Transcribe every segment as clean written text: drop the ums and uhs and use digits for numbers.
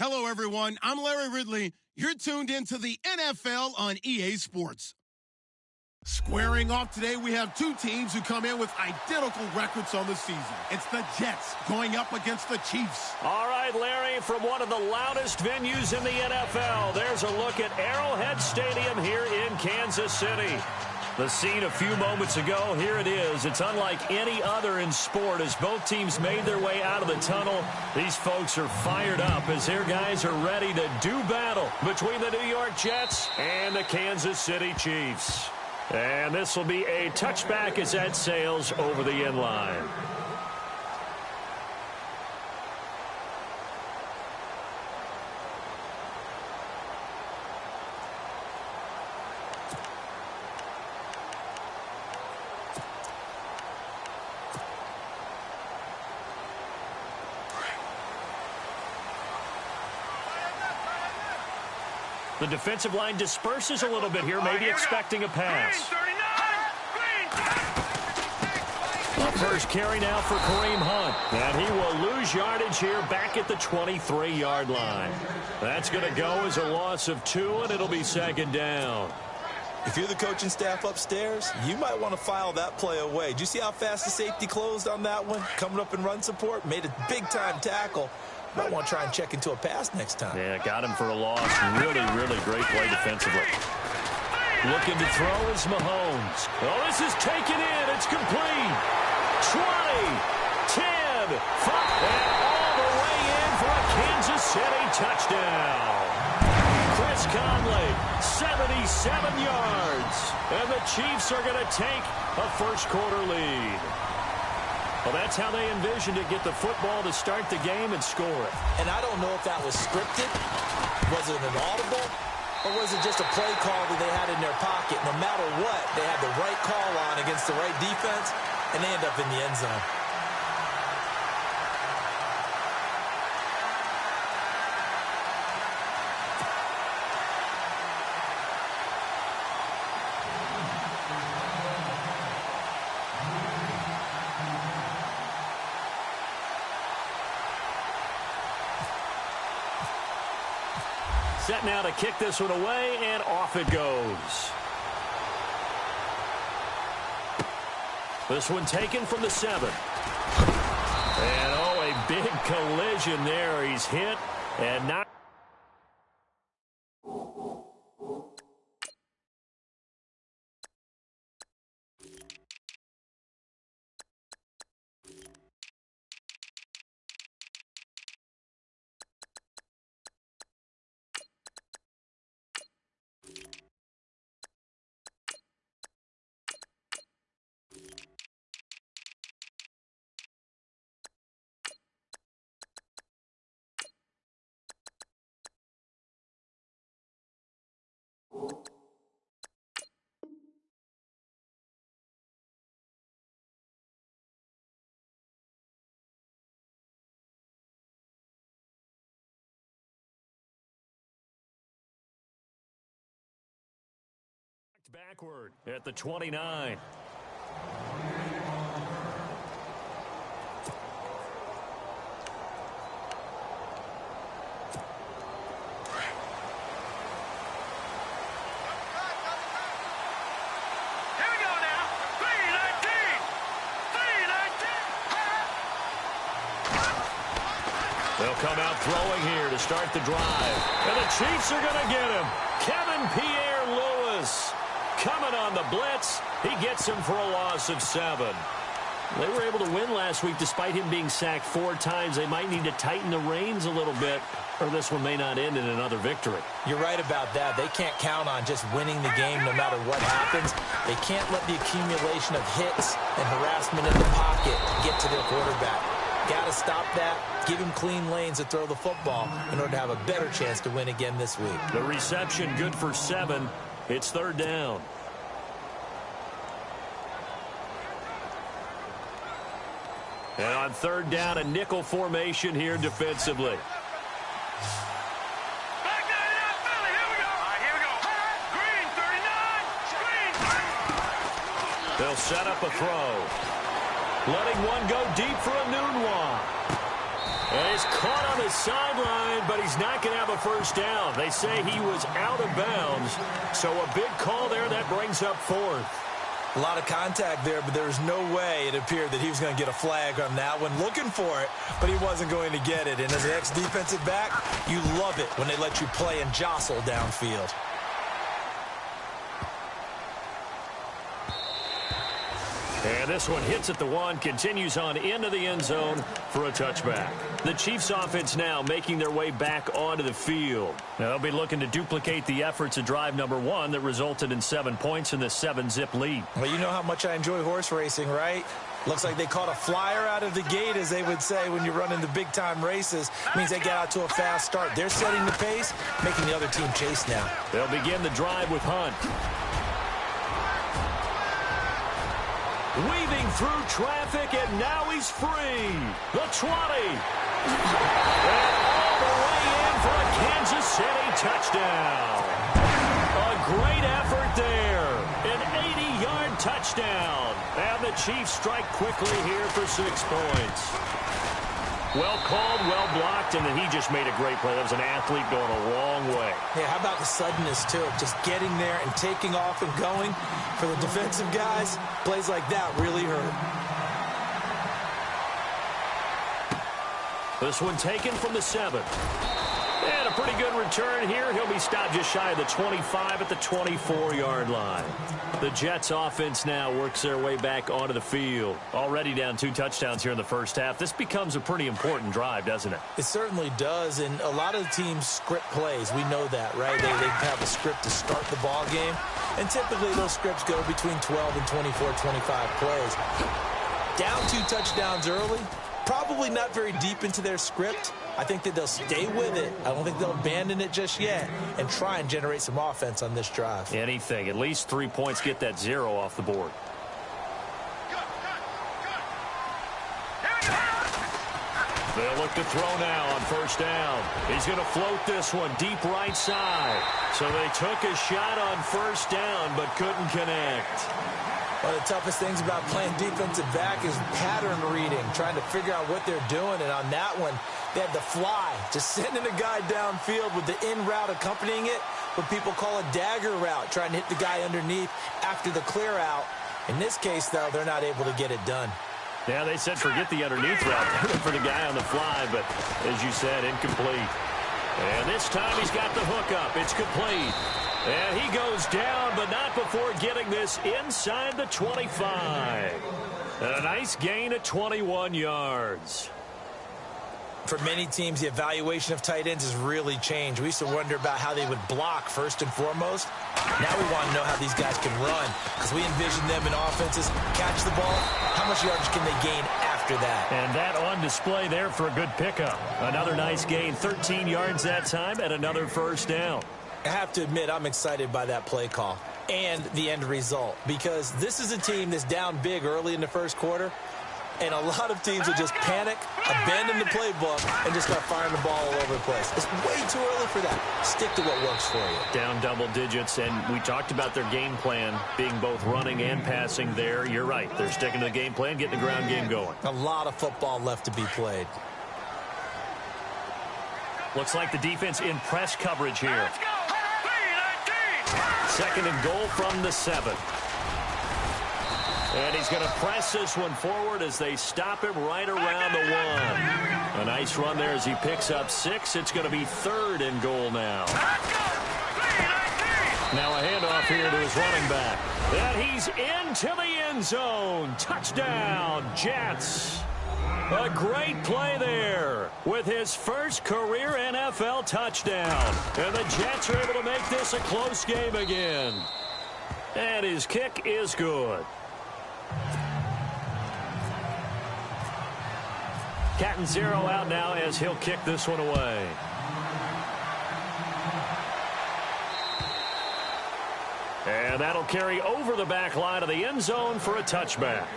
Hello, everyone. I'm Larry Ridley. You're tuned into the NFL on EA Sports. Squaring off today, we have two teams who come in with identical records on the season. It's the Jets going up against the Chiefs. All right, Larry, from one of the loudest venues in the NFL, there's a look at Arrowhead Stadium here in Kansas City. The scene a few moments ago, here it is. It's unlike any other in sport as both teams made their way out of the tunnel. These folks are fired up as their guys are ready to do battle between the New York Jets and the Kansas City Chiefs. And this will be a touchback as that sails over the end line. The defensive line disperses a little bit here, maybe expecting a pass. A first carry now for Kareem Hunt. And he will lose yardage here back at the 23-yard line. That's going to go as a loss of 2, and it'll be second down. If you're the coaching staff upstairs, you might want to file that play away. Did you see how fast the safety closed on that one? Coming up in run support, made a big-time tackle. Might want to try and check into a pass next time. Yeah, got him for a loss. Really, really great play defensively. Looking to throw is Mahomes. Oh, this is taken in. It's complete. 20, 10, 5, and all the way in for a Kansas City touchdown. Chris Conley, 77 yards. And the Chiefs are going to take a first-quarter lead. Well, that's how they envisioned it, get the football to start the game and score it. And I don't know if that was scripted. Was it an audible? Or was it just a play call that they had in their pocket? No matter what, they had the right call on against the right defense, and they end up in the end zone. Set now to kick this one away, and off it goes. This one taken from the 7. And, oh, a big collision there. He's hit and not. Backward at the 29. They'll come out throwing here to start the drive. And the Chiefs are going to get him. Kevin Pierre-Louis coming on the blitz. He gets him for a loss of 7. They were able to win last week despite him being sacked 4 times. They might need to tighten the reins a little bit, or this one may not end in another victory. You're right about that. They can't count on just winning the game no matter what happens. They can't let the accumulation of hits and harassment in the pocket get to their quarterback. Got to stop that, give him clean lanes to throw the football in order to have a better chance to win again this week. The reception good for 7. It's third down. And on third down, a nickel formation here defensively. They'll set up a throw. Letting one go deep for a Nunwa. And he's caught on the sideline but he's not going to have a first down. They say he was out of bounds, so a big call there that brings up fourth. A lot of contact there, but there was no way it appeared that he was going to get a flag on that one. Looking for it, but he wasn't going to get it. And as an ex-defensive back, you love it when they let you play and jostle downfield. And this one hits at the one, continues on into the end zone for a touchback. The Chiefs offense now making their way back onto the field. Now they'll be looking to duplicate the efforts of drive number one that resulted in 7 points in the 7-zip lead. Well, you know how much I enjoy horse racing, right? Looks like they caught a flyer out of the gate, as they would say when you're running the big-time races. It means they get out to a fast start. They're setting the pace, making the other team chase now. They'll begin the drive with Hunt. Weaving through traffic, and now he's free. The 20. And all the way in for a Kansas City touchdown. A great effort there. An 80-yard touchdown. And the Chiefs strike quickly here for 6 points. Well called, well blocked, and then he just made a great play. That was an athlete going a long way. Yeah, how about the suddenness, too? Just getting there and taking off and going. For the defensive guys, plays like that really hurt. This one taken from the 7. And a pretty good return here. He'll be stopped just shy of the 25 at the 24-yard line. The Jets offense now works their way back onto the field. Already down 2 touchdowns here in the first half. This becomes a pretty important drive, doesn't it? It certainly does, and a lot of the teams script plays. We know that, right? They have a script to start the ball game, and typically those scripts go between 12 and 24, 25 plays. Down 2 touchdowns early, probably not very deep into their script. I think that they'll stay with it. I don't think they'll abandon it just yet and try and generate some offense on this drive. Anything. At least 3 points, get that 0 off the board. They'll look to throw now on first down. He's going to float this one deep right side. So they took a shot on first down but couldn't connect. One of the toughest things about playing defensive back is pattern reading, trying to figure out what they're doing. And on that one, they had the fly, just sending a guy downfield with the in route accompanying it, what people call a dagger route, trying to hit the guy underneath after the clear out. In this case, though, they're not able to get it done. Yeah, they said forget the underneath route for the guy on the fly, but as you said, incomplete. And this time he's got the hook up. It's complete. And he goes down, but not before getting this inside the 25. And a nice gain at 21 yards. For many teams, the evaluation of tight ends has really changed. We used to wonder about how they would block first and foremost. Now we want to know how these guys can run, because we envision them in offenses catch the ball. How much yardage can they gain after that? And that on display there for a good pickup. Another nice gain, 13 yards that time, and another first down. I have to admit, I'm excited by that play call and the end result, because this is a team that's down big early in the first quarter, and a lot of teams will just panic, abandon the playbook, and just start firing the ball all over the place. It's way too early for that. Stick to what works for you. Down double digits, and we talked about their game plan being both running and passing there. You're right. They're sticking to the game plan, getting the ground game going. A lot of football left to be played. Looks like the defense in press coverage here. Second and goal from the 7. And he's going to press this one forward as they stop him right around the 1. A nice run there as he picks up 6. It's going to be 3rd and goal now. Now a handoff here to his running back. And he's into the end zone. Touchdown, Jets. A great play there with his first career NFL touchdown. And the Jets are able to make this a close game again. And his kick is good. Cat and 0 out now as he'll kick this one away. And that'll carry over the back line of the end zone for a touchback.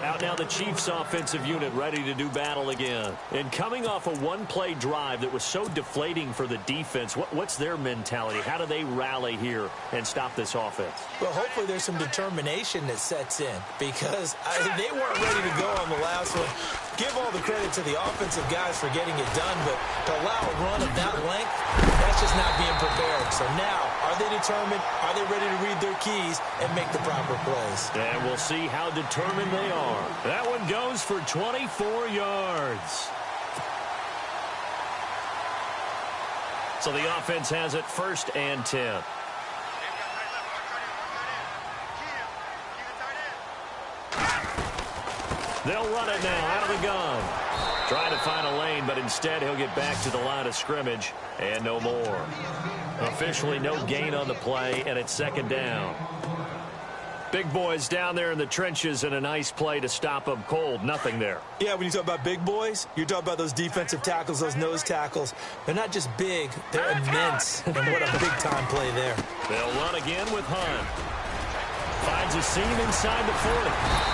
Out now the Chiefs offensive unit ready to do battle again. And coming off a one-play drive that was so deflating for the defense, what's their mentality? How do they rally here and stop this offense? Well, hopefully there's some determination that sets in, because they weren't ready to go on the last one. Give all the credit to the offensive guys for getting it done, but to allow a run of that So now, are they determined? Are they ready to read their keys and make the proper plays? And we'll see how determined they are. That one goes for 24 yards. So the offense has it 1st and 10. They'll run it now out of the gun. Trying to find a lane, but instead he'll get back to the line of scrimmage and no more. Officially no gain on the play, and it's 2nd down. Big boys down there in the trenches, and a nice play to stop them cold. Nothing there. Yeah, when you talk about big boys, you're talking about those defensive tackles, those nose tackles. They're not just big, they're immense. And what a big-time play there. They'll run again with Hunt. Finds a seam inside the 40.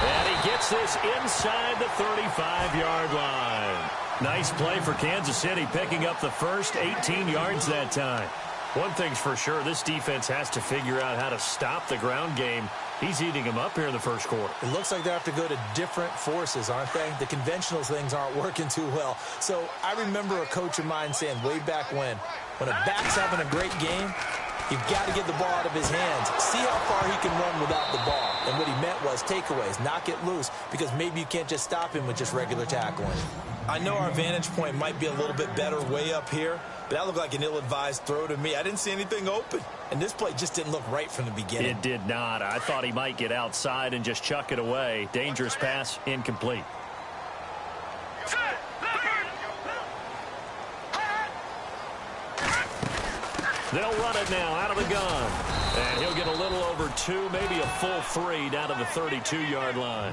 And he gets this inside the 35-yard line. Nice play for Kansas City, picking up the first 18 yards that time. One thing's for sure, this defense has to figure out how to stop the ground game. He's eating them up here in the first quarter. It looks like they have to go to different forces, aren't they? The conventional things aren't working too well. So I remember a coach of mine saying way back when a back's having a great game, you've got to get the ball out of his hands. See how far he can run without the ball. And what he meant was takeaways, knock it loose, because maybe you can't just stop him with just regular tackling. I know our vantage point might be a little bit better way up here, but that looked like an ill-advised throw to me. I didn't see anything open. And this play just didn't look right from the beginning. It did not. I thought he might get outside and just chuck it away. Dangerous pass, incomplete. They'll run it now out of the gun. And he'll get a little over 2, maybe a full 3 down to the 32-yard line.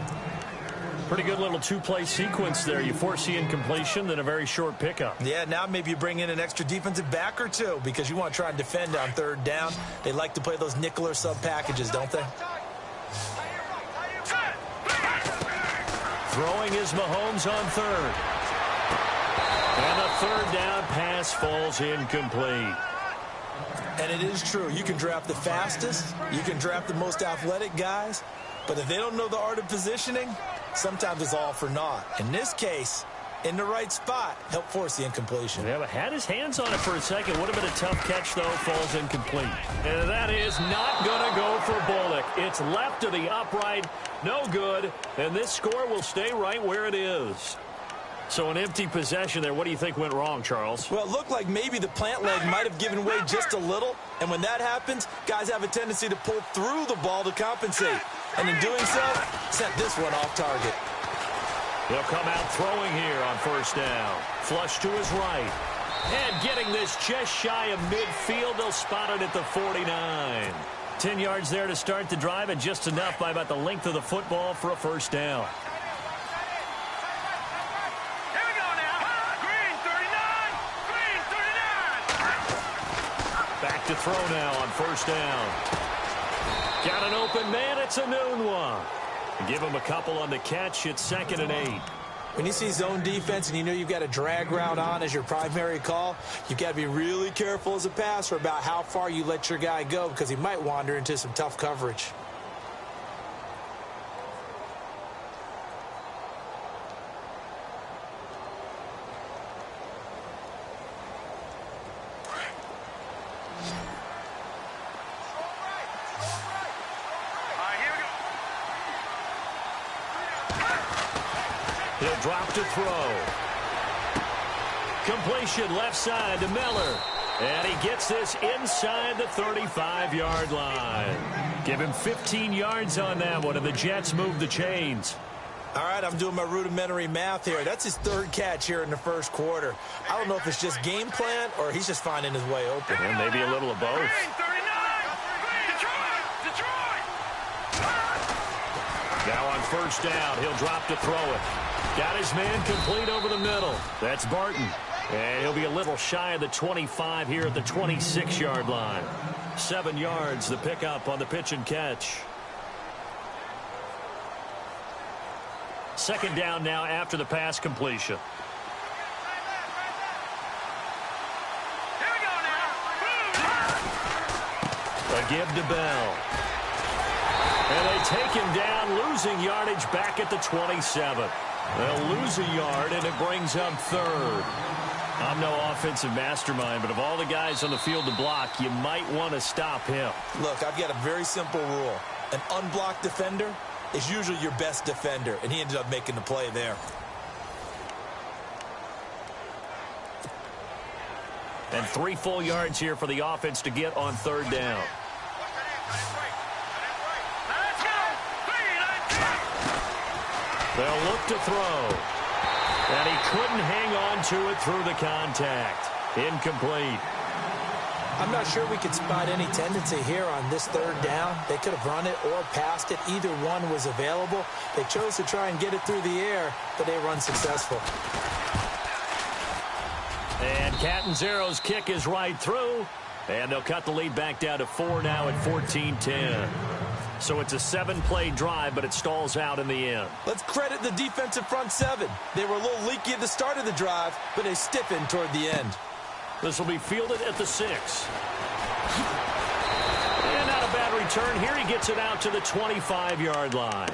Pretty good little two-play sequence there. You force the incompletion, then a very short pickup. Yeah, now maybe you bring in an extra defensive back or two because you want to try and defend on 3rd down. They like to play those nickel or sub packages, don't they? Throwing is Mahomes on 3rd. And the 3rd down pass falls incomplete. And it is true. You can draft the fastest. You can draft the most athletic guys. But if they don't know the art of positioning, sometimes it's all for naught. In this case, in the right spot, help force the incompletion. Yeah, but had his hands on it for a second. Would have been a tough catch, though. Falls incomplete. And that is not going to go for Bullock. It's left to the upright. No good. And this score will stay right where it is. So an empty possession there. What do you think went wrong, Charles? Well, it looked like maybe the plant leg might have given way just a little. And when that happens, guys have a tendency to pull through the ball to compensate. And in doing so, sent this one off target. He'll come out throwing here on 1st down. Flush to his right. And getting this just shy of midfield. They'll spot it at the 49. 10 yards there to start the drive, and just enough by about the length of the football for a 1st down. Back to throw now on 1st down. Got an open man. It's a noon one. Give him a couple on the catch. It's 2nd and 8. When you see zone defense and you know you've got a drag route on as your primary call, you've got to be really careful as a passer about how far you let your guy go because he might wander into some tough coverage. He'll drop to throw. Completion left side to Miller. And he gets this inside the 35-yard line. Give him 15 yards on that one, and the Jets move the chains. All right, I'm doing my rudimentary math here. That's his 3rd catch here in the 1st quarter. I don't know if it's just game plan or he's just finding his way open. And maybe a little of both. Now on 1st down, he'll drop to throw it. Got his man complete over the middle. That's Barton. And he'll be a little shy of the 25 here at the 26-yard line. 7 yards, the pickup on the pitch and catch. 2nd down now after the pass completion. A give to Bell. And they take him down, losing yardage back at the 27. They'll lose a yard, and it brings up 3rd. I'm no offensive mastermind, but of all the guys on the field to block, you might want to stop him. Look, I've got a very simple rule. An unblocked defender is usually your best defender, and he ended up making the play there. And 3 full yards here for the offense to get on 3rd down. They'll look to throw. And he couldn't hang on to it through the contact. Incomplete. I'm not sure we could spot any tendency here on this 3rd down. They could have run it or passed it. Either one was available. They chose to try and get it through the air, but they were unsuccessful. And Catanzaro's kick is right through. And they'll cut the lead back down to 4 now at 14-10. So it's a 7-play drive, but it stalls out in the end. Let's credit the defensive front 7. They were a little leaky at the start of the drive, but they stiffened toward the end. This will be fielded at the 6. And not a bad return here. He gets it out to the 25-yard line.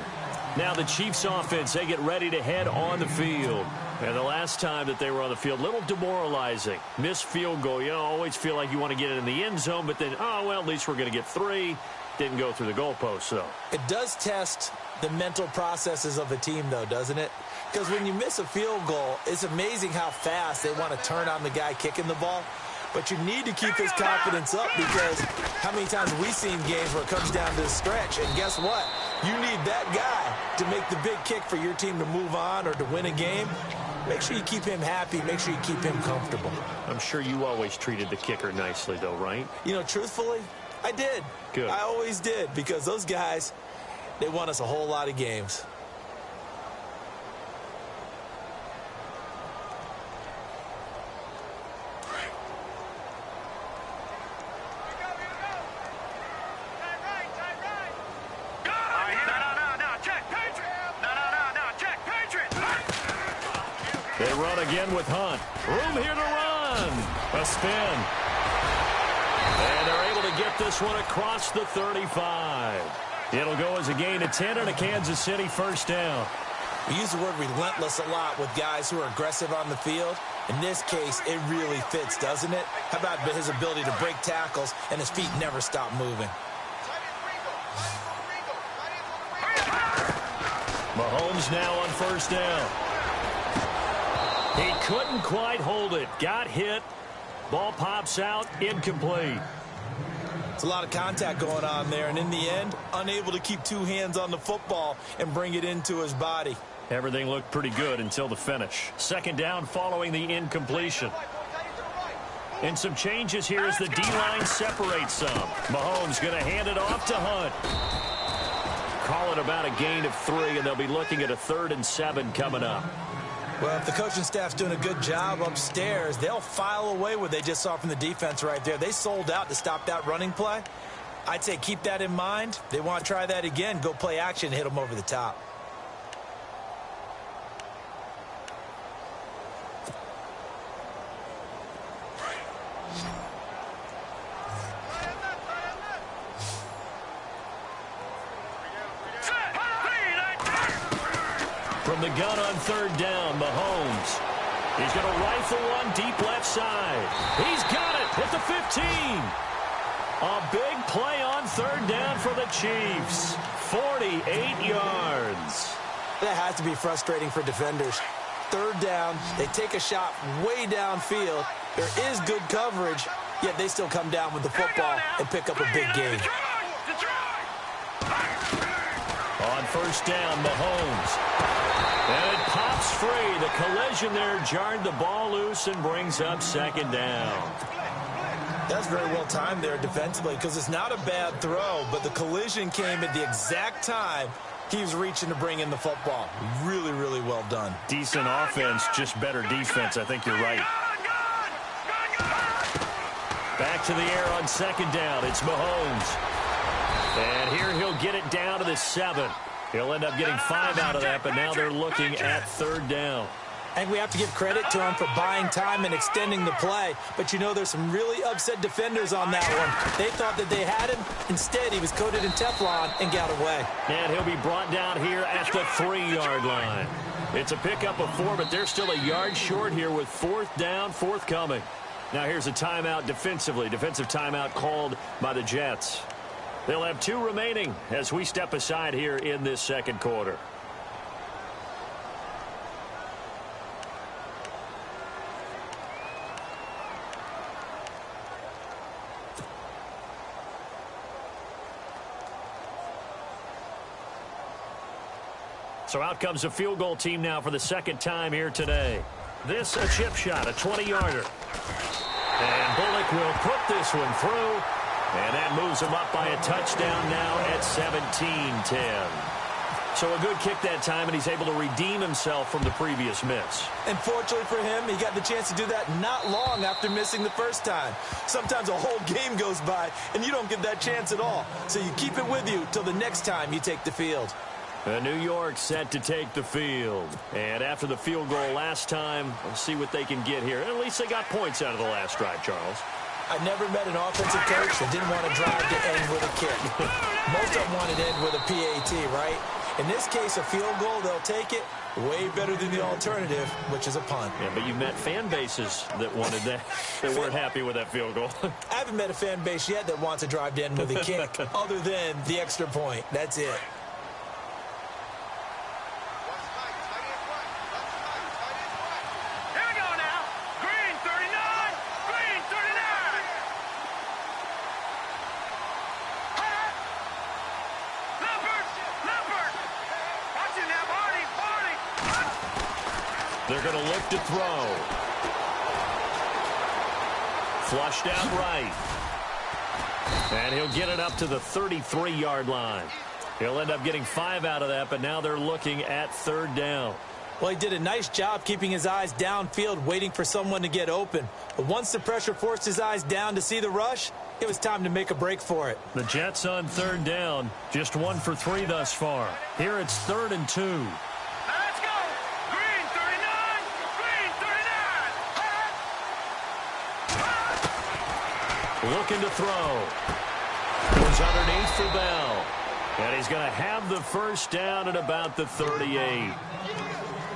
Now the Chiefs offense, they get ready to head on the field. And the last time that they were on the field, a little demoralizing. Missed field goal. You always feel like you want to get it in the end zone, but then, oh, well, at least we're going to get 3. Didn't go through the goalpost, though. It does test the mental processes of a team, though, doesn't it? Because when you miss a field goal, it's amazing how fast they want to turn on the guy kicking the ball. But you need to keep his confidence up, because how many times have we seen games where it comes down to the stretch, and guess what? You need that guy to make the big kick for your team to move on or to win a game. Make sure you keep him happy. Make sure you keep him comfortable. I'm sure you always treated the kicker nicely, though, right? You know, truthfully, I did. Good. I always did, because those guys, they won us a whole lot of games. They run again with Hunt. Room here to run. A spin. And they're able to get this one across the 35. It'll go as a gain of 10 and a Kansas City first down. We use the word relentless a lot with guys who are aggressive on the field. In this case, it really fits, doesn't it? How about his ability to break tackles and his feet never stop moving? Mahomes now on first down. He couldn't quite hold it. Got hit. Ball pops out. Incomplete. It's a lot of contact going on there, and in the end, unable to keep 2 hands on the football and bring it into his body. Everything looked pretty good until the finish. Second down following the incompletion. And some changes here as the D-line separates some. Mahomes going to hand it off to Hunt. Call it about a gain of 3, and they'll be looking at a 3rd and 7 coming up. Well, if the coaching staff's doing a good job upstairs, they'll file away what they just saw from the defense right there. They sold out to stop that running play. I'd say keep that in mind. They want to try that again. Go play action and hit them over the top. From the gun on 3rd down, Mahomes. He's going to rifle one deep left side. He's got it at the 15. A big play on 3rd down for the Chiefs. 48 yards. That has to be frustrating for defenders. 3rd down, they take a shot way downfield. There is good coverage, yet they still come down with the football and pick up a big gain. On first down, Mahomes. And it pops free. The collision there jarred the ball loose and brings up 2nd down. That's very well timed there defensively, because it's not a bad throw, but the collision came at the exact time he was reaching to bring in the football. Really, really well done. Decent offense, just better defense. I think you're right. Back to the air on 2nd down. It's Mahomes. And here he'll get it down to the 7. He'll end up getting 5 out of that, but now they're looking at 3rd down. And we have to give credit to him for buying time and extending the play. But, you know, there's some really upset defenders on that one. They thought that they had him. Instead, he was coated in Teflon and got away. And he'll be brought down here at the 3-yard line. It's a pickup of 4, but they're still a yard short here with 4th down, forthcoming. Now here's a timeout defensively. Defensive timeout called by the Jets. They'll have 2 remaining as we step aside here in this second quarter. So out comes a field goal team now for the second time here today. This a chip shot, a 20-yarder. And Bullock will put this one through. And that moves him up by a touchdown now at 17-10. So a good kick that time, and he's able to redeem himself from the previous miss. And fortunately for him, he got the chance to do that not long after missing the first time. Sometimes a whole game goes by, and you don't get that chance at all. So you keep it with you till the next time you take the field. New York set to take the field. And after the field goal last time, we'll see what they can get here. At least they got points out of the last drive, Charles. I never met an offensive coach that didn't want to drive to end with a kick. Most of them wanted to end with a PAT, right? In this case, a field goal, they'll take it. Way better than the alternative, which is a punt. Yeah, but you've met fan bases that wanted that, that weren't happy with that field goal. I haven't met a fan base yet that wants to drive to end with a kick other than the extra point. That's it. They're going to look to throw. Flushed out right. And he'll get it up to the 33-yard line. He'll end up getting 5 out of that, but now they're looking at 3rd down. Well, he did a nice job keeping his eyes downfield, waiting for someone to get open. But once the pressure forced his eyes down to see the rush, it was time to make a break for it. The Jets on 3rd down, just 1 for 3 thus far. Here it's 3rd and 2. Looking to throw. Goes underneath for Bell. And he's going to have the first down at about the 38.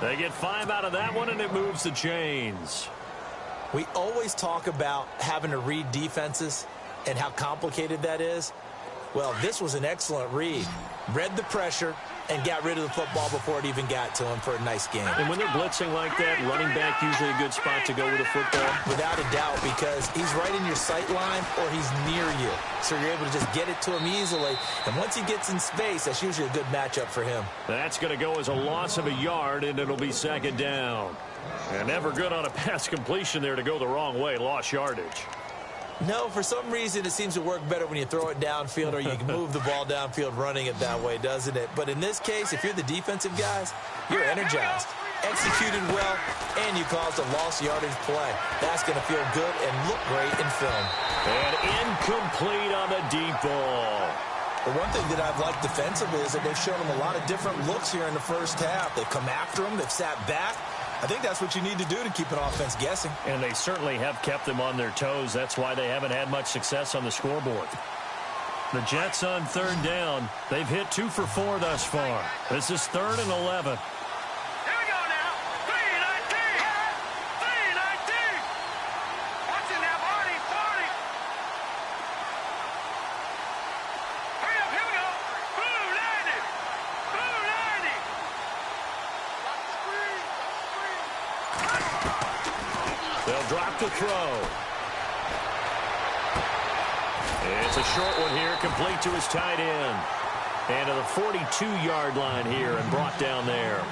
They get 5 out of that one, and it moves the chains. We always talk about having to read defenses and how complicated that is. Well, this was an excellent read. Read the pressure and got rid of the football before it even got to him for a nice game. And when they're blitzing like that, running back usually a good spot to go with the football? Without a doubt, because he's right in your sight line or he's near you. So you're able to just get it to him easily. And once he gets in space, that's usually a good matchup for him. That's going to go as a loss of a yard, and it'll be 2nd down. And never good on a pass completion there to go the wrong way. Lost yardage. No, for some reason it seems to work better when you throw it downfield or you can move the ball downfield running it that way, doesn't it? But in this case, if you're the defensive guys, you're energized, executed well, and you caused a lost yardage play. That's going to feel good and look great in film. And incomplete on the deep ball. The one thing that I've liked defensively is that they've shown them a lot of different looks here in the first half. They've come after them. They've sat back. I think that's what you need to do to keep an offense guessing. And they certainly have kept them on their toes. That's why they haven't had much success on the scoreboard. The Jets on 3rd down. They've hit 2 for 4 thus far. This is 3rd and 11. They'll drop the throw. It's a short one here, complete to his tight end. And to the 42-yard line here and brought down there.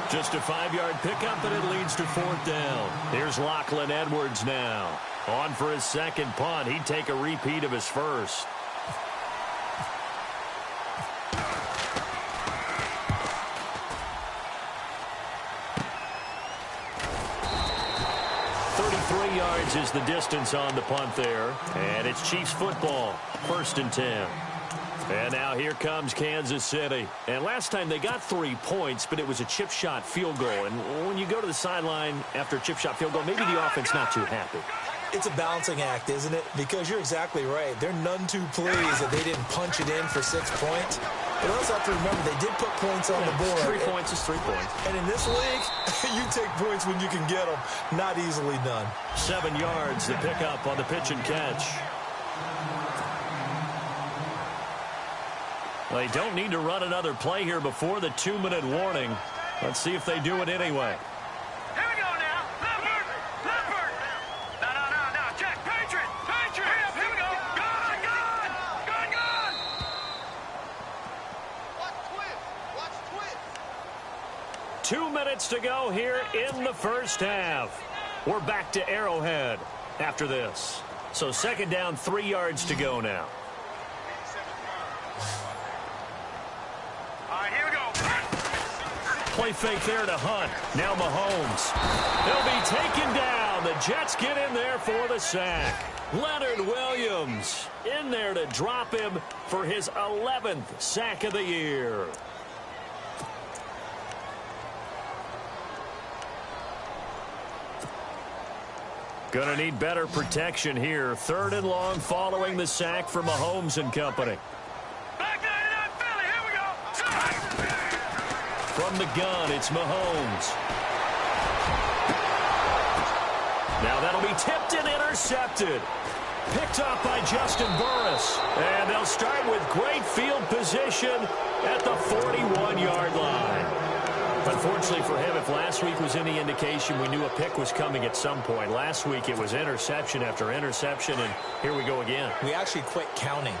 Just a 5-yard pickup, and it leads to 4th down. Here's Lachlan Edwards now. On for his 2nd punt. He'd take a repeat of his first. Yards is the distance on the punt there. And it's Chiefs football. 1st and 10. And now here comes Kansas City. And last time they got 3 points, but it was a chip shot field goal. And when you go to the sideline after a chip shot field goal, maybe the offense not too happy. It's a balancing act, isn't it? Because you're exactly right. They're none too pleased that they didn't punch it in for 6 points. But you also have to remember, they did put points on the board. 3 points is 3 points. And in this league, you take points when you can get them. Not easily done. 7 yards to pick up on the pitch and catch. They don't need to run another play here before the 2-minute warning. Let's see if they do it anyway. Here we go now. Leopard. No. Check. Patriot. Here we go. Gone. Watch twist. 2 minutes to go here in the first half. We're back to Arrowhead after this. So 2nd down, 3 yards to go now. All right, here we go. Play fake there to Hunt. Now Mahomes. He'll be taken down. The Jets get in there for the sack. Leonard Williams in there to drop him for his 11th sack of the year. Gonna need better protection here. 3rd and long following the sack for Mahomes and company. Back 99 Philly. Here we go. From the gun, it's Mahomes. Now that'll be tipped and intercepted. Picked off by Justin Burris. And they'll start with great field position at the 41-yard line. Unfortunately for him, if last week was any indication, we knew a pick was coming at some point. Last week it was interception after interception, and here we go again. We actually quit counting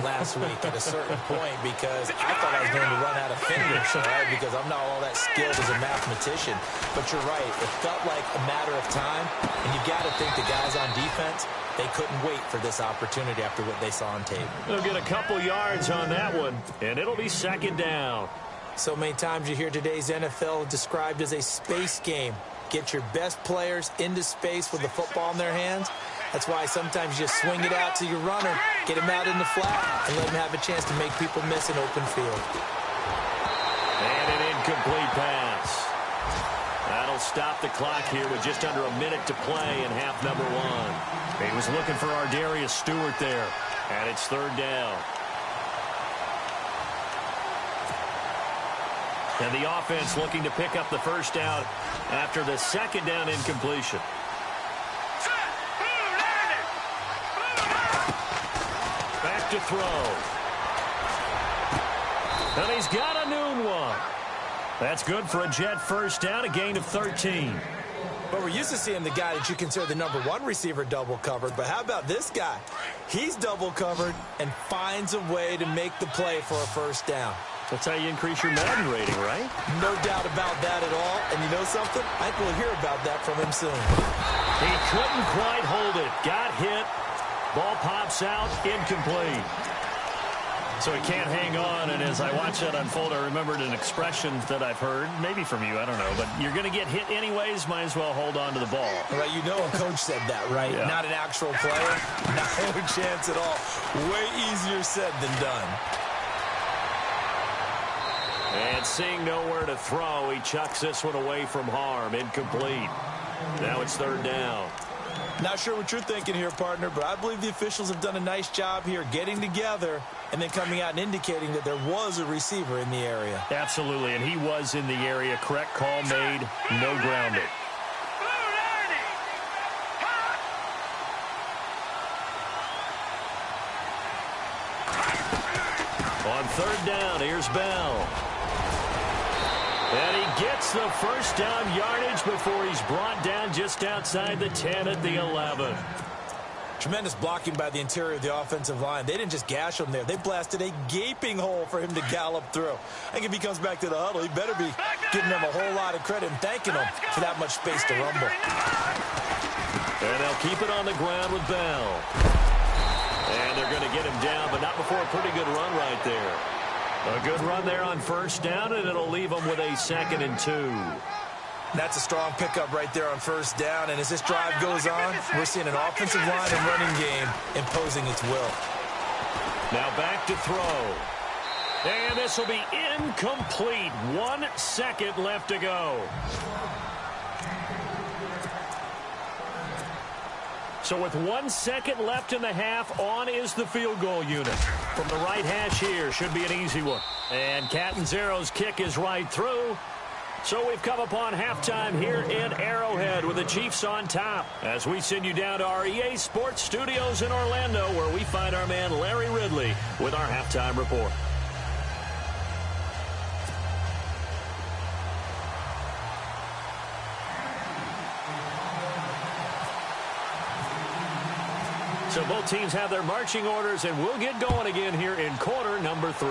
last week at a certain point because I thought I was going to run out of fingers, right? Because I'm not all that skilled as a mathematician. But you're right. It felt like a matter of time, and you've got to think the guys on defense, they couldn't wait for this opportunity after what they saw on tape. They'll get a couple yards on that one, and it'll be 2nd down. So many times you hear today's NFL described as a space game. Get your best players into space with the football in their hands. That's why sometimes you just swing it out to your runner, get him out in the flat, and let him have a chance to make people miss an open field. And an incomplete pass. That'll stop the clock here with just under a minute to play in half number 1. He was looking for Ardarius Stewart there, and it's 3rd down. And the offense looking to pick up the first down after the 2nd down incompletion. Back to throw. And he's got a noon one. That's good for a Jet first down, a gain of 13. But we're used to seeing the guy that you consider the number 1 receiver double covered. But how about this guy? He's double covered and finds a way to make the play for a first down. That's how you increase your Madden rating, right? No doubt about that at all. And you know something? I think we'll hear about that from him soon. He couldn't quite hold it. Got hit. Ball pops out. Incomplete. So he can't hang on. And as I watch that unfold, I remembered an expression that I've heard, maybe from you, I don't know. But you're going to get hit anyways. Might as well hold on to the ball. Right, you know a coach said that, right? Yeah. Not an actual player. No chance at all. Way easier said than done. And seeing nowhere to throw, he chucks this one away from harm. Incomplete. Now it's 3rd down. Not sure what you're thinking here, partner, but I believe the officials have done a nice job here getting together and then coming out and indicating that there was a receiver in the area. Absolutely, and he was in the area. Correct call made. No grounding. On 3rd down, here's Bell. And he gets the first down yardage before he's brought down just outside the 10 at the 11. Tremendous blocking by the interior of the offensive line. They didn't just gash him there. They blasted a gaping hole for him to gallop through. I think if he comes back to the huddle, he better be giving them a whole lot of credit and thanking them for that much space to rumble. And they'll keep it on the ground with Bell. And they're going to get him down, but not before a pretty good run right there. A good run there on first down, and it'll leave them with a 2nd and 2. That's a strong pickup right there on first down. And as this drive goes on, we're seeing an offensive line and running game imposing its will. Now back to throw. And this will be incomplete. 1 second left to go. So with 1 second left in the half, on is the field goal unit. From the right hash here, should be an easy one. And Catanzaro's kick is right through. So we've come upon halftime here in Arrowhead with the Chiefs on top. As we send you down to our EA Sports Studios in Orlando, where we find our man Larry Ridley with our halftime report. So both teams have their marching orders, and we'll get going again here in quarter number 3.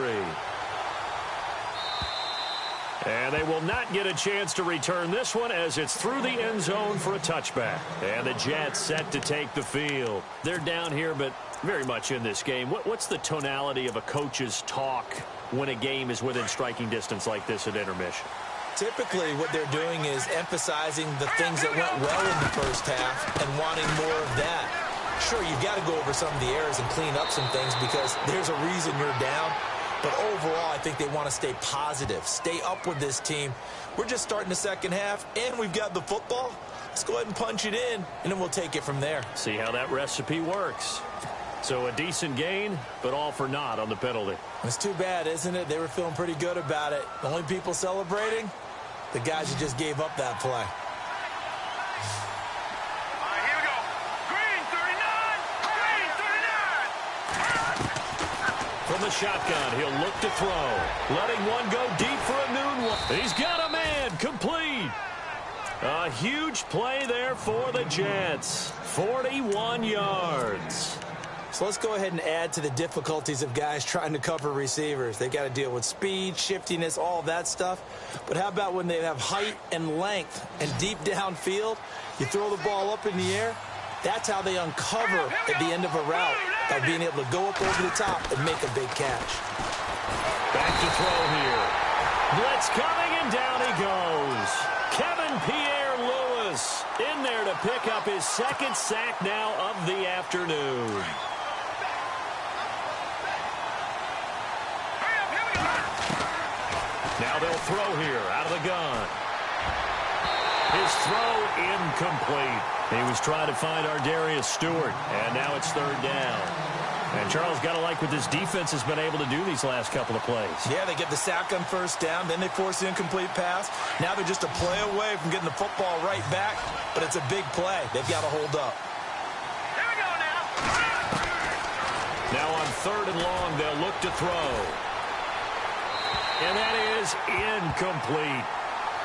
And they will not get a chance to return this one as it's through the end zone for a touchback. And the Jets set to take the field. They're down here, but very much in this game. What's the tonality of a coach's talk when a game is within striking distance like this at intermission? Typically, what they're doing is emphasizing the things that went well in the first half and wanting more of that. Sure, you've got to go over some of the errors and clean up some things because there's a reason you're down. But overall, I think they want to stay positive, stay up with this team. We're just starting the second half, and we've got the football. Let's go ahead and punch it in, and then we'll take it from there. See how that recipe works. So a decent gain, but all for naught on the penalty. It's too bad, isn't it? They were feeling pretty good about it. The only people celebrating, the guys who just gave up that play. From the shotgun, he'll look to throw. Letting one go deep for a noon one. He's got a man, complete. A huge play there for the Jets. 41 yards. So let's go ahead and add to the difficulties of guys trying to cover receivers. They got to deal with speed, shiftiness, all of that stuff. But how about when they have height and length and deep downfield? You throw the ball up in the air. That's how they uncover at the end of a route, by being able to go up over the top and make a big catch. Back to throw here. Blitz coming, and down he goes. Kevin Pierre-Louis in there to pick up his second sack now of the afternoon. Now they'll throw here out of the gun. His throw incomplete. He was trying to find Ardarius Stewart, and now it's third down. And Charles, got to like what this defense has been able to do these last couple of plays. Yeah, they get the sack on first down, then they force the incomplete pass. Now they're just a play away from getting the football right back, but it's a big play. They've got to hold up. Here we go now. Now on third and long, they'll look to throw. And that is incomplete.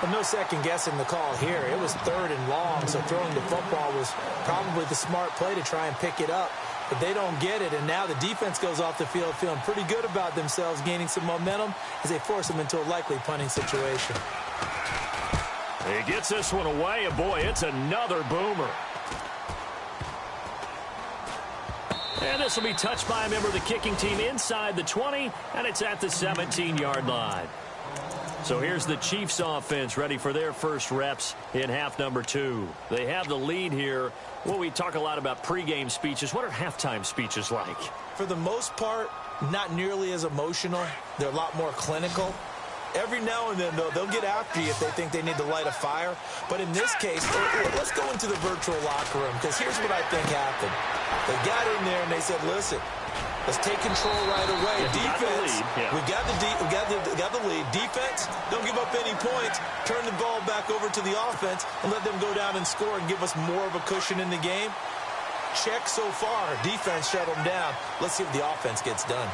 But no second guessing the call here. It was third and long, so throwing the football was probably the smart play to try and pick it up. But they don't get it, and now the defense goes off the field feeling pretty good about themselves, gaining some momentum as they force them into a likely punting situation. He gets this one away, and boy, it's another boomer. And this will be touched by a member of the kicking team inside the 20, and it's at the 17-yard line. So here's the Chiefs offense ready for their first reps in half number 2. They have the lead here. Well, we talk a lot about pregame speeches. What are halftime speeches like? For the most part, not nearly as emotional. They're a lot more clinical. Every now and then, though, they'll get after you if they think they need to light a fire. But in this case, let's go into the virtual locker room, because here's what I think happened. They got in there and they said, listen, let's take control right away. Defense, we got the lead. Defense, don't give up any points. Turn the ball back over to the offense and let them go down and score and give us more of a cushion in the game. Check so far. Defense shut them down. Let's see if the offense gets done.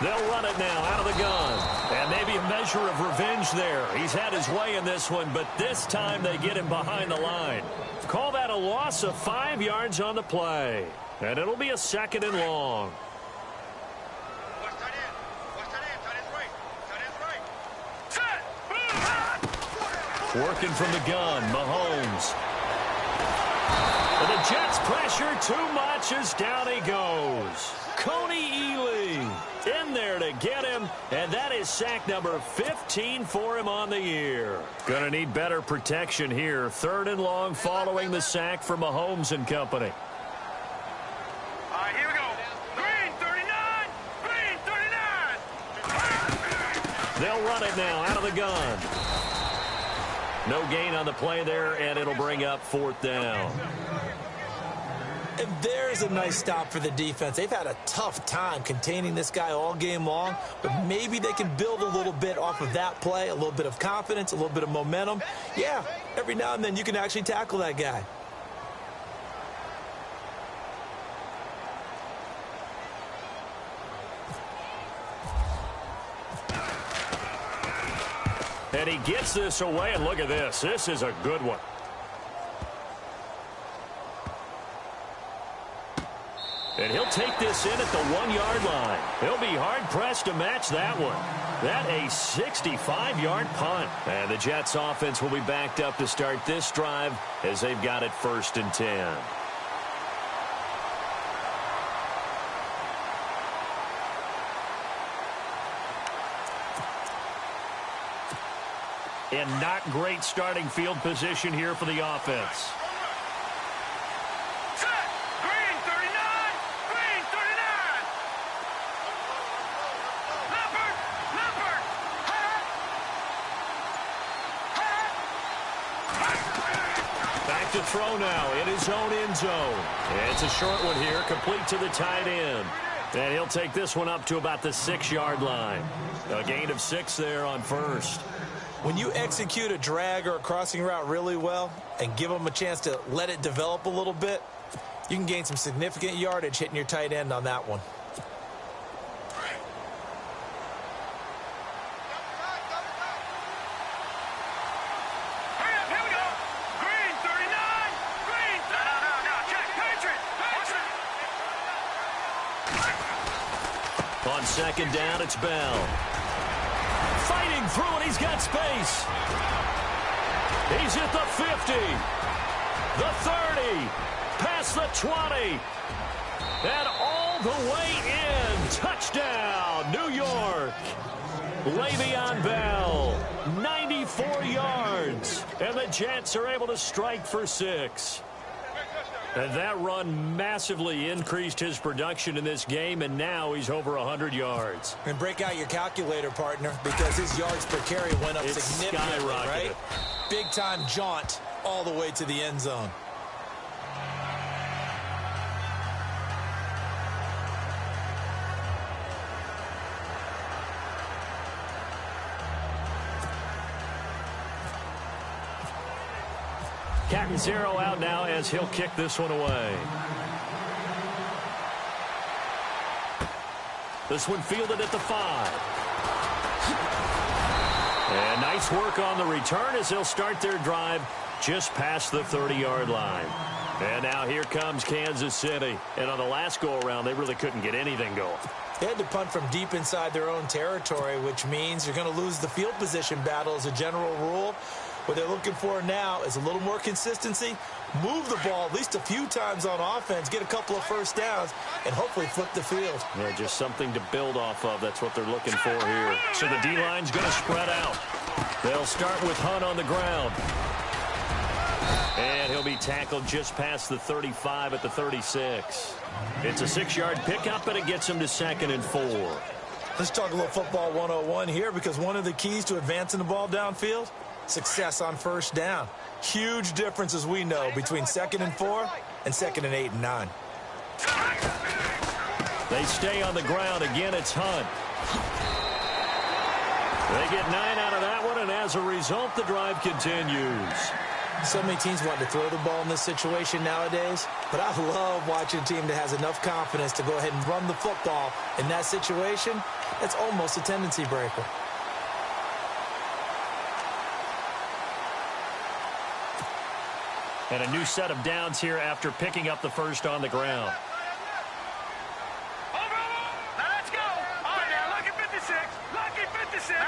They'll run it now out of the gun. And maybe a measure of revenge there. He's had his way in this one, but this time they get him behind the line. Call that a loss of 5 yards on the play. And it'll be a second and long. Working from the gun, Mahomes. And the Jets pressure too much as down he goes. Coney Ely in there to get him, and that is sack number 15 for him on the year. Going to need better protection here. Third and long following the sack for Mahomes and company. All right, here we go. Green 39. Green 39. They'll run it now out of the gun. No gain on the play there, and it'll bring up 4th down. And there's a nice stop for the defense. They've had a tough time containing this guy all game long, but maybe they can build a little bit off of that play, a little bit of confidence, a little bit of momentum. Yeah, every now and then you can actually tackle that guy. And he gets this away, and look at this. This is a good one. And he'll take this in at the 1-yard line. He'll be hard-pressed to match that one. That a 65-yard punt. And the Jets offense will be backed up to start this drive as they've got it 1st and 10. And not great starting field position here for the offense. Set. Green 39. Green 39. Leopard. Leopard. Back to throw now in his own end zone. It's a short one here, complete to the tight end. And he'll take this one up to about the 6-yard line. A gain of 6 there on 1st. When you execute a drag or a crossing route really well and give them a chance to let it develop a little bit, you can gain some significant yardage hitting your tight end on that one. Hurry up, here we go. Green 39. Green. No. Check. Patriot. On 2nd down, it's Bell. Fighting through it, he's got space. He's at the 50, the 30, past the 20, and all the way in. Touchdown, New York. Le'Veon Bell, 94 yards, and the Jets are able to strike for 6. And that run massively increased his production in this game, and now he's over 100 yards. And break out your calculator, partner, because his yards per carry went up significantly, right? Big-time jaunt all the way to the end zone. Captain Zero out now as he'll kick this one away. This one fielded at the 5. And nice work on the return as they'll start their drive just past the 30-yard line. And now here comes Kansas City. And on the last go-around, they really couldn't get anything going. They had to punt from deep inside their own territory, which means you're going to lose the field position battle as a general rule. What they're looking for now is a little more consistency, move the ball at least a few times on offense, get a couple of first downs, and hopefully flip the field. Yeah, just something to build off of. That's what they're looking for here. So the D-line's going to spread out. They'll start with Hunt on the ground. And he'll be tackled just past the 35 at the 36. It's a 6-yard pickup, and it gets him to 2nd and 4. Let's talk a little football 101 here, because one of the keys to advancing the ball downfield, success on first down. Huge difference, as we know, between 2nd and 4 and 2nd and 8 and 9. They stay on the ground. Again, it's Hunt. They get 9 out of that one, and as a result, the drive continues. So many teams want to throw the ball in this situation nowadays, but I love watching a team that has enough confidence to go ahead and run the football in that situation. It's almost a tendency breaker. And a new set of downs here after picking up the first on the ground. Over. Now let's go. All right, now, lucky 56. Lucky 56.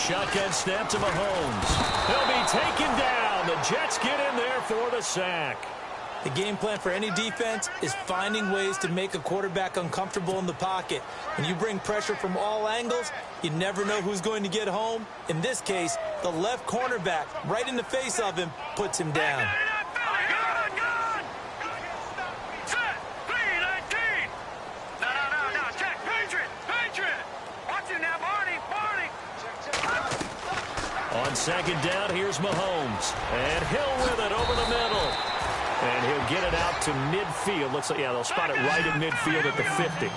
Shotgun snap to Mahomes. He'll be taken down. The Jets get in there for the sack. The game plan for any defense is finding ways to make a quarterback uncomfortable in the pocket. When you bring pressure from all angles, you never know who's going to get home. In this case, the left cornerback, right in the face of him, puts him down. Good. Set. 3-19. No. Check. Patriot. Watch it now, Barney. On second down. Here's Mahomes. And Hill with it over the middle. And he'll get it out to midfield. Looks like, yeah, they'll spot it right at midfield at the 50.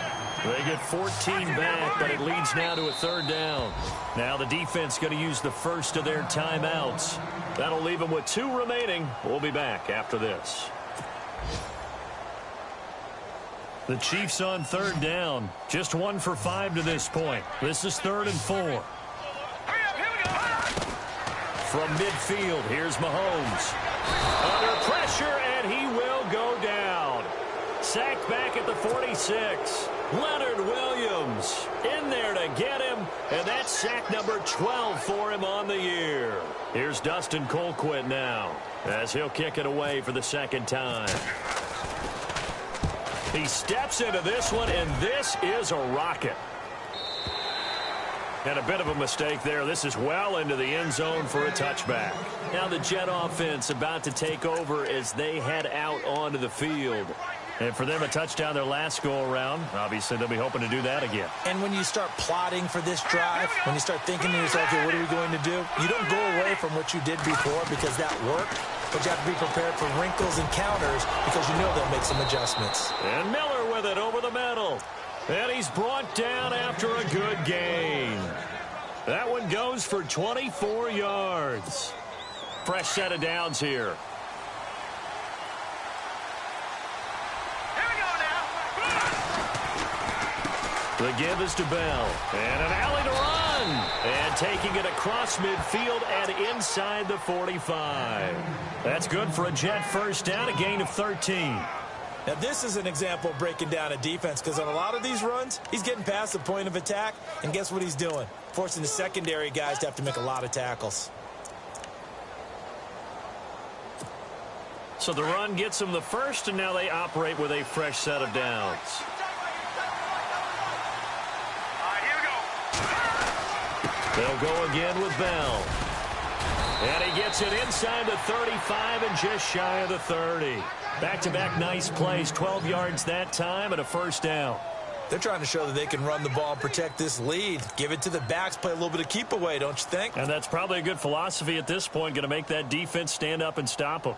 They get 14 back, but it leads now to a third down. Now the defense going to use the first of their timeouts. That'll leave them with 2 remaining. We'll be back after this. The Chiefs on third down. Just 1 for 5 to this point. This is 3rd and 4. From midfield, here's Mahomes. Under pressure, and he will go down. Sacked back at the 46. Leonard Williams in there to get him, and that's sack number 12 for him on the year. Here's Dustin Colquitt now, as he'll kick it away for the second time. He steps into this one, and this is a rocket. And a bit of a mistake there. This is well into the end zone for a touchback. Now the Jet offense about to take over as they head out onto the field. And for them, a touchdown their last go-around. Obviously, they'll be hoping to do that again. And when you start plotting for this drive, when you start thinking to yourself, okay, what are we going to do? You don't go away from what you did before because that worked. But you have to be prepared for wrinkles and counters because you know they'll make some adjustments. And Miller with it over the middle. And he's brought down after a good gain. That one goes for 24 yards. Fresh set of downs here. The give is to Bell. And an alley to run. And taking it across midfield and inside the 45. That's good for a Jet first down, a gain of 13. Now, this is an example of breaking down a defense because on a lot of these runs, he's getting past the point of attack, and guess what he's doing? Forcing the secondary guys to have to make a lot of tackles. So the run gets them the first, and now they operate with a fresh set of downs. They'll go again with Bell. And he gets it inside the 35 and just shy of the 30. Back-to-back nice plays, 12 yards that time and a first down. They're trying to show that they can run the ball and protect this lead. Give it to the backs, play a little bit of keep away, don't you think? And that's probably a good philosophy at this point, going to make that defense stand up and stop them.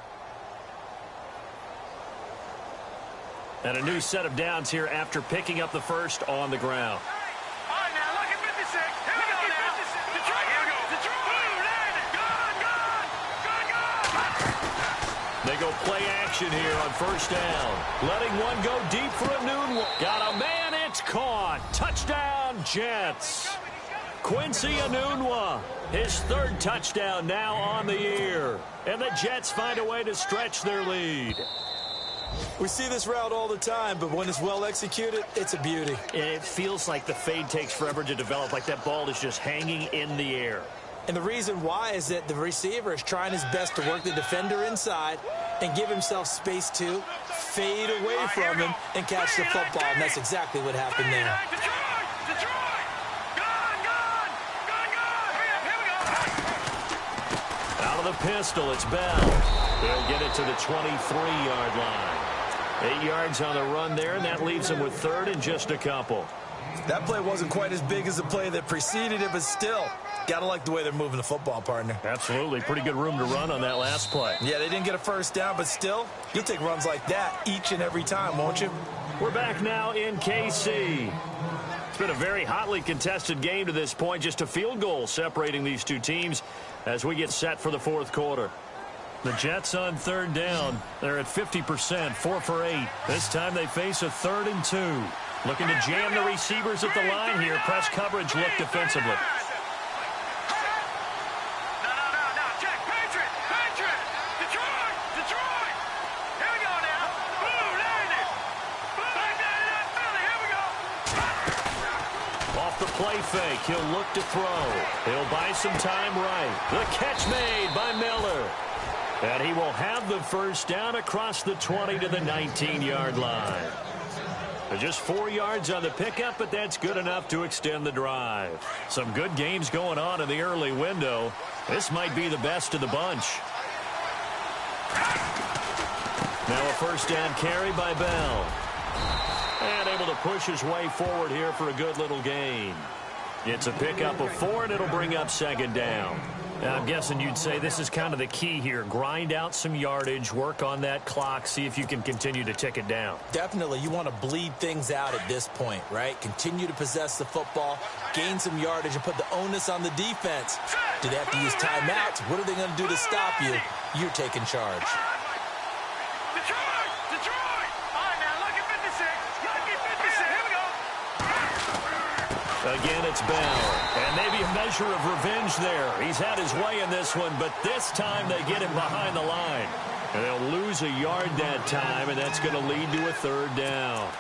And a new set of downs here after picking up the first on the ground. They go play action here on first down. Letting one go deep for a noon. Got a man, it's caught. Touchdown, Jets. Quincy Enunwa, his 3rd touchdown now on the year. And the Jets find a way to stretch their lead. We see this route all the time, but when it's well executed, it's a beauty. It feels like the fade takes forever to develop, like that ball is just hanging in the air. And the reason why is that the receiver is trying his best to work the defender inside and give himself space to fade away from him and catch the football. And that's exactly what happened there. Out of the pistol, it's Bell. They'll get it to the 23-yard line. 8 yards on the run there, and that leaves them with 3rd and just a couple. That play wasn't quite as big as the play that preceded it, but still, got to like the way they're moving the football, partner. Absolutely. Pretty good room to run on that last play. Yeah, they didn't get a first down, but still, you'll take runs like that each and every time, won't you? We're back now in KC. It's been a very hotly contested game to this point. Just a field goal separating these two teams as we get set for the 4th quarter. The Jets on third down. They're at 50%, 4 for 8. This time they face a 3rd and 2. Looking to jam the receivers at the line here. Press coverage look defensively. Off the play fake, he'll look to throw. He'll buy some time right. The catch made by Miller. And he will have the first down across the 20 to the 19-yard line. Just 4 yards on the pickup, but that's good enough to extend the drive. Some good games going on in the early window. This might be the best of the bunch. Now a first down carry by Bell. And able to push his way forward here for a good little gain. It's a pickup of 4, and it'll bring up second down. Now, I'm guessing you'd say this is kind of the key here. Grind out some yardage, work on that clock, see if you can continue to tick it down. Definitely, you want to bleed things out at this point, right? Continue to possess the football, gain some yardage, and put the onus on the defense. Do they have to use timeouts? What are they going to do to stop you? You're taking charge. Detroit! All right, now, lucky 56. Lucky 56. Here we go. Again, it's Bell. And maybe a measure of revenge there. He's had his way in this one, but this time they get him behind the line. And they'll lose a yard that time, and that's going to lead to a third down.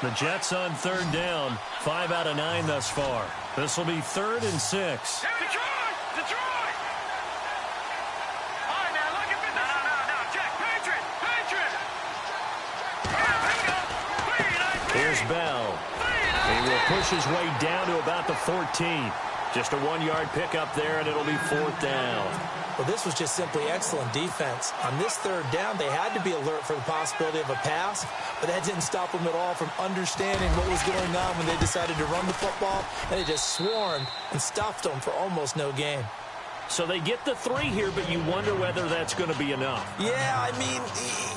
The Jets on third down, 5 out of 9 thus far. This will be 3rd and 6. Detroit! All right, now, look at this. No, check. Patriot! Here's Bell. He will push his way down to about the 14. Just a 1-yard pickup there, and it'll be 4th down. Well, this was just simply excellent defense. On this third down, they had to be alert for the possibility of a pass, but that didn't stop them at all from understanding what was going on when they decided to run the football, and they just swarmed and stuffed them for almost no gain. So they get the 3 here, but you wonder whether that's going to be enough. Yeah, I mean,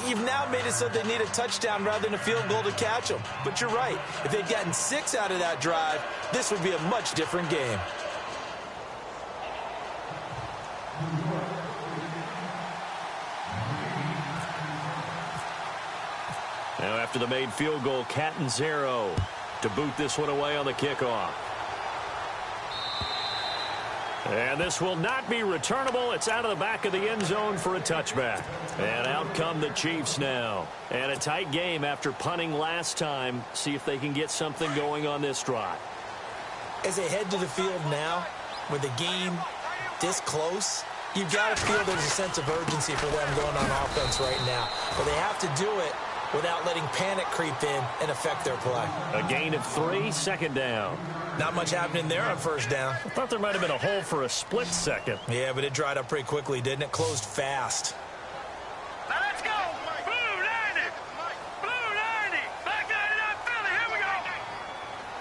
you've now made it so they need a touchdown rather than a field goal to catch them. But you're right. If they'd gotten 6 out of that drive, this would be a much different game. Now after the made field goal, Catanzaro to boot this one away on the kickoff. And this will not be returnable. It's out of the back of the end zone for a touchback. And out come the Chiefs now. And a tight game after punting last time. See if they can get something going on this drive. As they head to the field now, with the game this close, you've got to feel there's a sense of urgency for them going on offense right now. But they have to do it without letting panic creep in and affect their play. A gain of 3, second down. Not much happening there on first down. I thought there might have been a hole for a split second. Yeah, but it dried up pretty quickly, didn't it? Closed fast. Now let's go. Blue 90. Blue 90. Black 99 Philly. Here we go.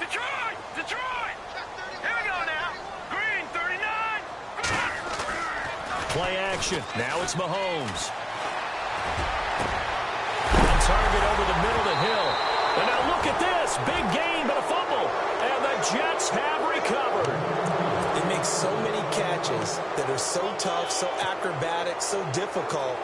Detroit. Here we go now. Green 39. Play action. Now it's Mahomes. Target over the middle to Hill. And now look at this. Big gain, but a fumble. And the Jets have recovered. They make so many catches that are so tough, so acrobatic, so difficult,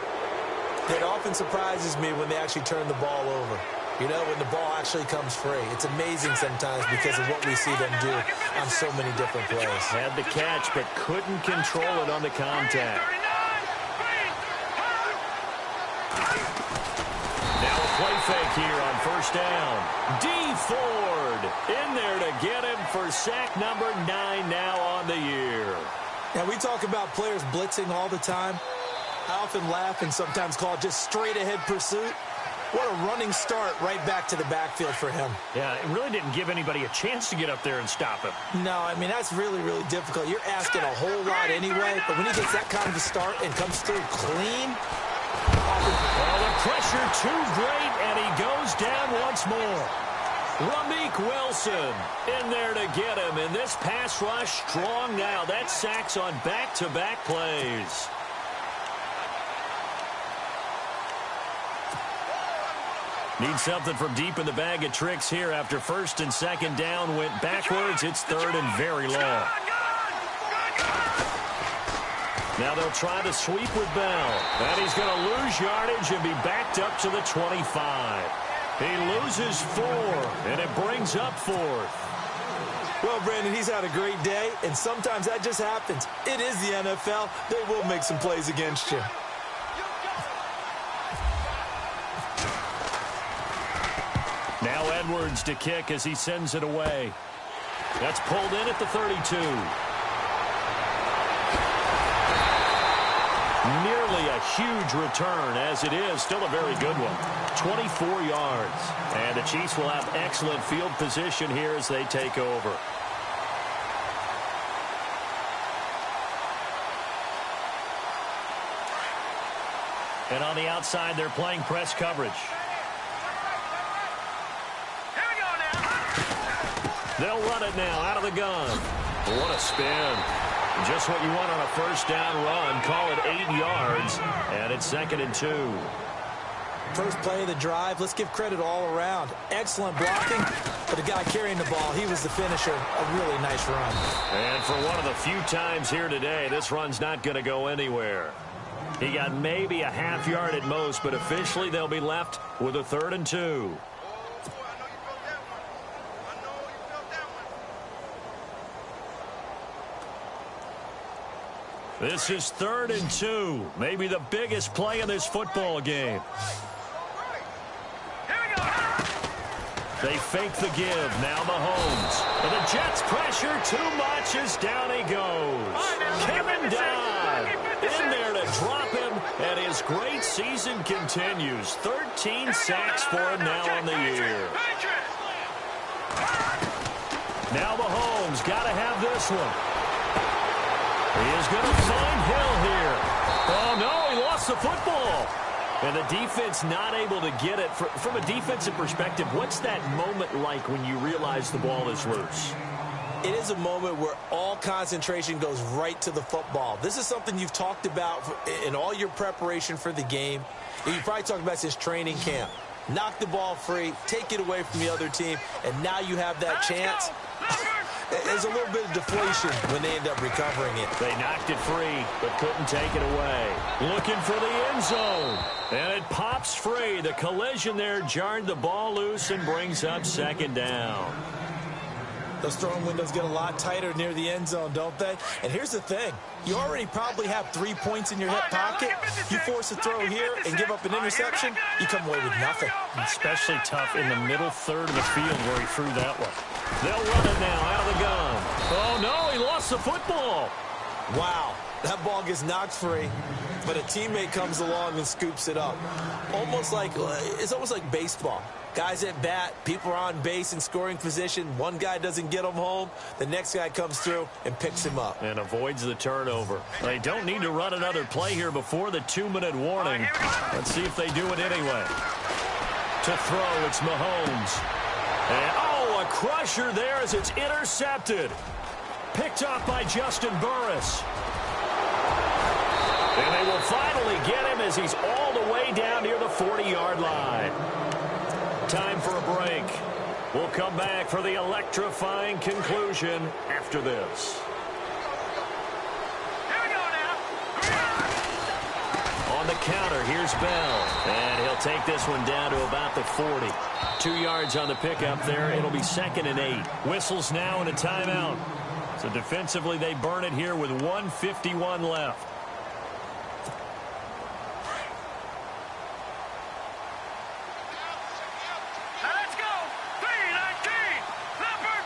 that it often surprises me when they actually turn the ball over. You know, when the ball actually comes free. It's amazing sometimes because of what we see them do on so many different plays. Had the catch, but couldn't control it on the contact. Play fake here on first down. D4l in there to get him for sack number 9 now on the year. Now, we talk about players blitzing all the time. I often laugh and sometimes call it just straight-ahead pursuit. What a running start right back to the backfield for him. Yeah, it really didn't give anybody a chance to get up there and stop him. No, I mean, that's really, really difficult. You're asking a whole lot anyway, but when he gets that kind of a start and comes through clean... Well, the pressure too great, and he goes down once more. Ramik Wilson in there to get him, and this pass rush strong now. That's sacks on back-to-back plays. Need something from deep in the bag of tricks here after first and second down went backwards. It's third and very long. Now they'll try to sweep with Bell. And he's going to lose yardage and be backed up to the 25. He loses 4, and it brings up 4th. Well, Brandon, he's had a great day, and sometimes that just happens. It is the NFL. They will make some plays against you. Now Edwards to kick as he sends it away. That's pulled in at the 32. Nearly a huge return, as it is still a very good one. 24 yards. And the Chiefs will have excellent field position here as they take over. And on the outside, they're playing press coverage. Here we go now. They'll run it now out of the gun. What a spin. Just what you want on a first down run. Call it 8 yards, and it's 2nd and 2. First play of the drive, let's give credit all around. Excellent blocking, but the guy carrying the ball, he was the finisher. A really nice run. And for one of the few times here today, this run's not going to go anywhere. He got maybe a half yard at most, but officially they'll be left with a 3rd and 2. This is 3rd and 2, maybe the biggest play in this football game. They fake the give. Now Mahomes. And the Jets pressure too much as down he goes. Kevin Dodd in there to drop him, and his great season continues. 13 sacks for him now on the year. Now Mahomes got to have this one. He is going to find Hill here. Oh, no, he lost the football. And the defense not able to get it. From a defensive perspective, what's that moment like when you realize the ball is loose? It is a moment where all concentration goes right to the football. This is something you've talked about in all your preparation for the game. You probably talked about since training camp. Knock the ball free, take it away from the other team, and now you have that chance. There's a little bit of deflation when they end up recovering it. They knocked it free, but couldn't take it away. Looking for the end zone. And it pops free. The collision there jarred the ball loose and brings up 2nd down. Those throwing windows get a lot tighter near the end zone, don't they? And here's the thing. You already probably have 3 points in your hip pocket. You force a throw here and give up an interception, you come away with nothing. Especially tough in the middle third of the field where he threw that one. They'll run it now out of the gun. Oh, no, he lost the football. Wow, that ball gets knocked free, but a teammate comes along and scoops it up. It's almost like baseball. Guys at bat, people are on base in scoring position. One guy doesn't get him home. The next guy comes through and picks him up. And avoids the turnover. They don't need to run another play here before the 2-minute warning. Let's see if they do it anyway. To throw, it's Mahomes. And, a crusher there as it's intercepted. Picked off by Justin Burris. And they will finally get him as he's all the way down near the 40-yard line. Time for a break. We'll come back for the electrifying conclusion after this. Here we go now. On the counter, here's Bell. And he'll take this one down to about the 40. 2 yards on the pickup there. It'll be 2nd and 8. Whistles now and a timeout. So defensively, they burn it here with 1:51 left. Let's go. 3-19. Leopard.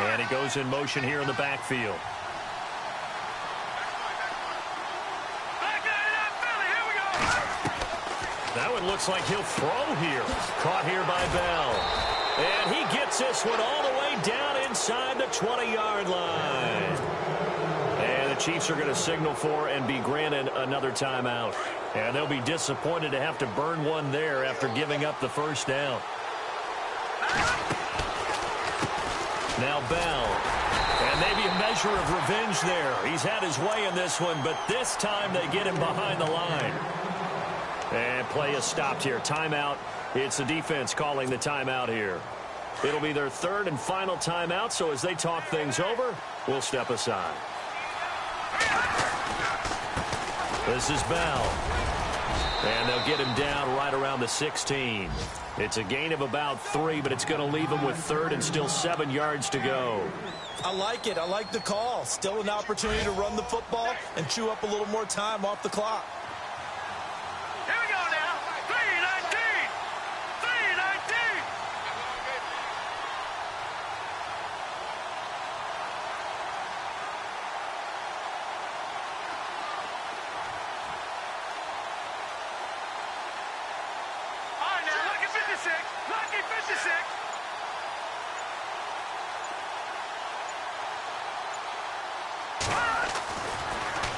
And he goes in motion here in the backfield. That one looks like he'll throw here. Caught here by Bell. And he gets this one all the way down inside the 20-yard line. And the Chiefs are going to signal for and be granted another timeout. And they'll be disappointed to have to burn one there after giving up the first down. Now Bell. And maybe a measure of revenge there. He's had his way in this one, but this time they get him behind the line. And play is stopped here. Timeout. It's the defense calling the timeout here. It'll be their 3rd and final timeout, so as they talk things over, we'll step aside. This is Bell. And they'll get him down right around the 16. It's a gain of about 3, but it's going to leave him with 3rd and still 7 yards to go. I like it. I like the call. Still an opportunity to run the football and chew up a little more time off the clock. Here we go now. 3-19. 3-19. All right, now, lucky 56. Lucky 56.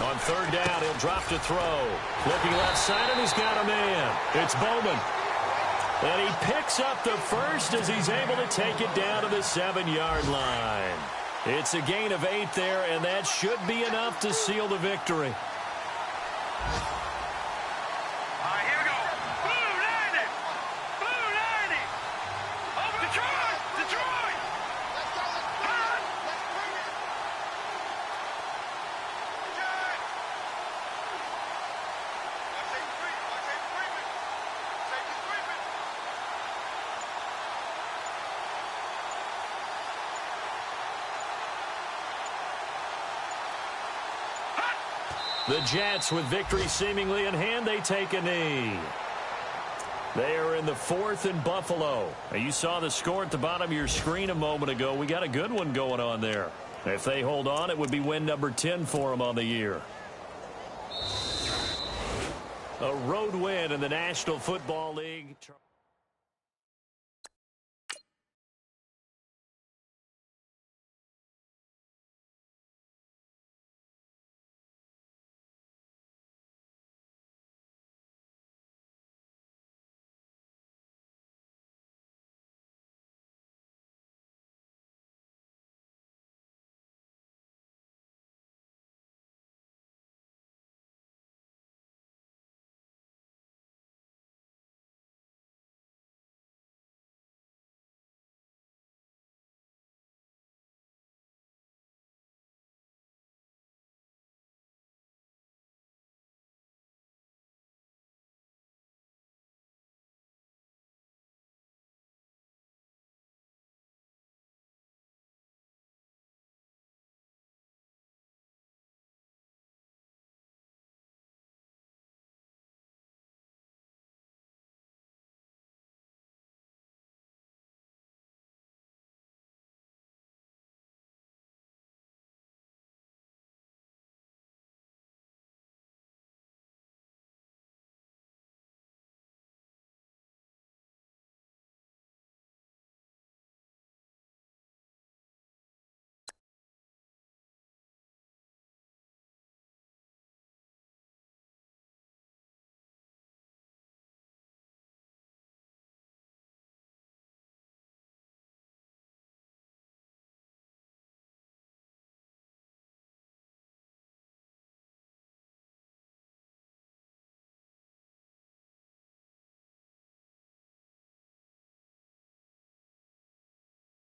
On third down, he'll drop to throw. Looking left side, and he's got a man. It's Bowman. And he picks up the first as he's able to take it down to the 7-yard line. It's a gain of 8 there, and that should be enough to seal the victory. All right, here we go. Blue 90. Blue 90. Over Detroit. Detroit. Let's go. Let's bring it. Okay. Watch it creeping. Watch it creeping. Safety creeping. The Jets, with victory seemingly in hand, they take a knee. They are in the 4th and Buffalo. Now, you saw the score at the bottom of your screen a moment ago. We got a good one going on there. If they hold on, it would be win number 10 for them on the year. A road win in the National Football League.